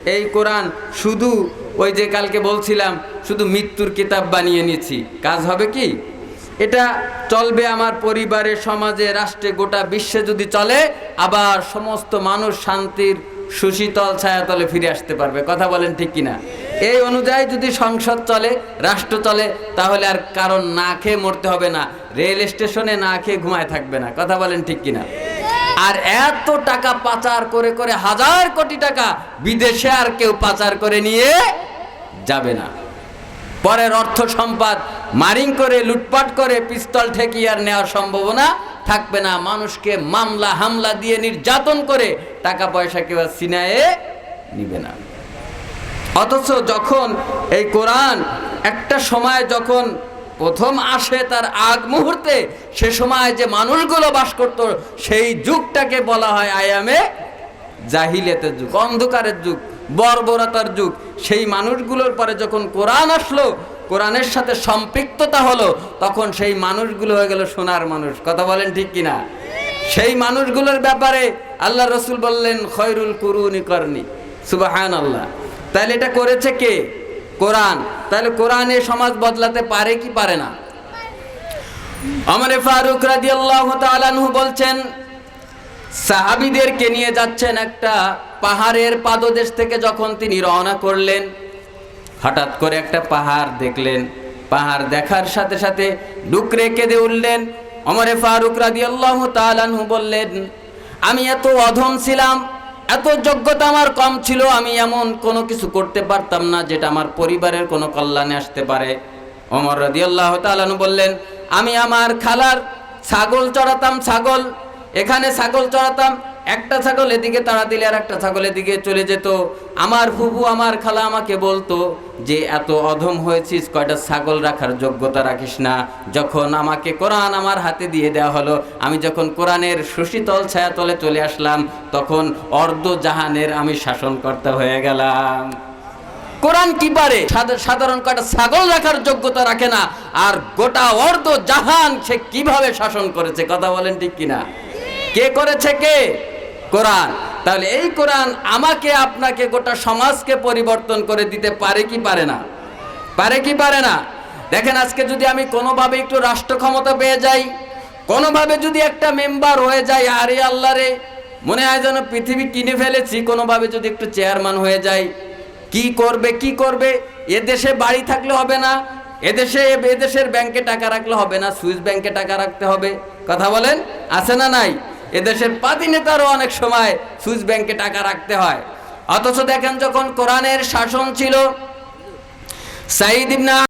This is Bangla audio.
এই কোরআন শুধু ওই যে কালকে বলছিলাম শুধু মৃত্যুর কিতাব বানিয়ে নিয়েছি, কাজ হবে কি? এটা চলবে আমার পরিবারে, সমাজে, রাষ্ট্রে, গোটা বিশ্বে যদি চলে, আবার সমস্ত মানুষ শান্তির সুশীতল ছায়াতলে ফিরে আসতে পারবে। কথা বলেন ঠিক কিনা? এই অনুযায়ী যদি সংসদ চলে, রাষ্ট্র চলে, তাহলে আর কারণ না খেয়ে মরতে হবে না, রেল স্টেশনে না খেয়ে ঘুমায় থাকবে না। কথা বলেন ঠিক কিনা? আর এত টাকা পাচার করে করে, হাজার কোটি টাকা বিদেশে আর কেউ পাচার করে নিয়ে যাবে না। পরের অর্থ সম্পদ মারিং করে, লুটপাট করে, পিস্তল ঠেকিয়ে আর নেওয়ার সম্ভাবনা থাকবে না। মানুষকে মামলা হামলা দিয়ে নির্যাতন করে টাকা পয়সা কেউ ছিনায়ে নিবে না। অথচ যখন এই কোরআন একটা সময় যখন প্রথম আসে, তার আগ মুহূর্তে, সে সময় যে মানুষগুলো বাস করত, সেই যুগটাকে বলা হয় আয়ামে জাহিলিয়াতের যুগ, অন্ধকারের যুগ, বর্বরতার যুগ। সেই মানুষগুলোর পরে যখন কোরআন আসলো, কোরআনের সাথে সম্পৃক্ততা হলো, তখন সেই মানুষগুলো হয়ে গেল সোনার মানুষ। কথা বলেন ঠিক কিনা? সেই মানুষগুলোর ব্যাপারে আল্লাহ রসুল বললেন, খয়রুল কুরুনি করনি। সুবহানাল্লাহ। তাহলে এটা করেছে কে? কোরআন। তাহলে কোরআনে সমাজ বদলাতে পারে কি পারে না? ওমর ফারুক রাদিয়াল্লাহু তাআলা আনহু বলছেন, সাহাবীদেরকে নিয়ে যাচ্ছেন একটা পাহাড়ের পাদদেশ থেকে যখন তিনি রওনা করলেন, হঠাৎ করে একটা পাহাড় দেখলেন। পাহাড় দেখার সাথে সাথে ডুকরে কেঁদে উঠলেন। ওমর ফারুক রাদিয়াল্লাহু তাআলা আনহু বললেন, আমি এত অধম ছিলাম, এত যোগ্যতা আমার কম ছিল, আমি এমন কোনো কিছু করতে পারতাম না যেটা আমার পরিবারের কোনো কল্যাণে আসতে পারে। ওমর রাদিয়াল্লাহু তাআলা আনহু বললেন, আমি আমার খালার ছাগল চড়াতাম, ছাগল এখানে ছাগল চড়াতাম, একটা ছাগল এদিকে তাড়া দিলে আর একটা ছাগল এদিকে চলে যেত। আমার ফুফু, আমার খালা আমাকে বলতো যে এত অধম হয়েছিস, কয়টা ছাগল রাখার যোগ্যতা রাখিস না। যখন আমাকে কোরআন আমার হাতে দিয়ে দেওয়া হলো, আমি যখন কোরআনের সুশীতল ছায়াতলে চলে আসলাম, তখন অর্ধ জাহানের আমি শাসনকর্তা হয়ে গেলাম। কোরআন কি পারে? সাধারণ কয়টা ছাগল রাখার যোগ্যতা রাখে না, আর গোটা অর্ধ জাহান সে কিভাবে শাসন করেছে। কথা বলেন ঠিক কিনা? কে করেছে? কে? কোরআন। তাহলে এই কোরআন আমাকে, আপনাকে, গোটা সমাজকে পরিবর্তন করে দিতে পারে কি পারে না? পারে কি পারে না? দেখেন, আজকে যদি আমি কোনোভাবে একটু রাষ্ট্র ক্ষমতা পেয়ে যাই, কোনোভাবে যদি একটা মেম্বার হয়ে যাই, আরে আল্লাহ রে, মনে হয় যেন পৃথিবী কিনে ফেলেছি। কোনোভাবে যদি একটু চেয়ারম্যান হয়ে যাই, কি করবে কি করবে? এদেশে বাড়ি থাকলে হবে না, এদেশের ব্যাংকে টাকা রাখলে হবে না, সুইস ব্যাংকে টাকা রাখতে হবে। কথা বলেন, আছে না নাই? এদেশের পাতি নেতারও অনেক সময় সুইস ব্যাংকে টাকা রাখতে হয়। অথচ দেখেন, যখন কোরআনের শাসন ছিল, সাঈদ ইবনে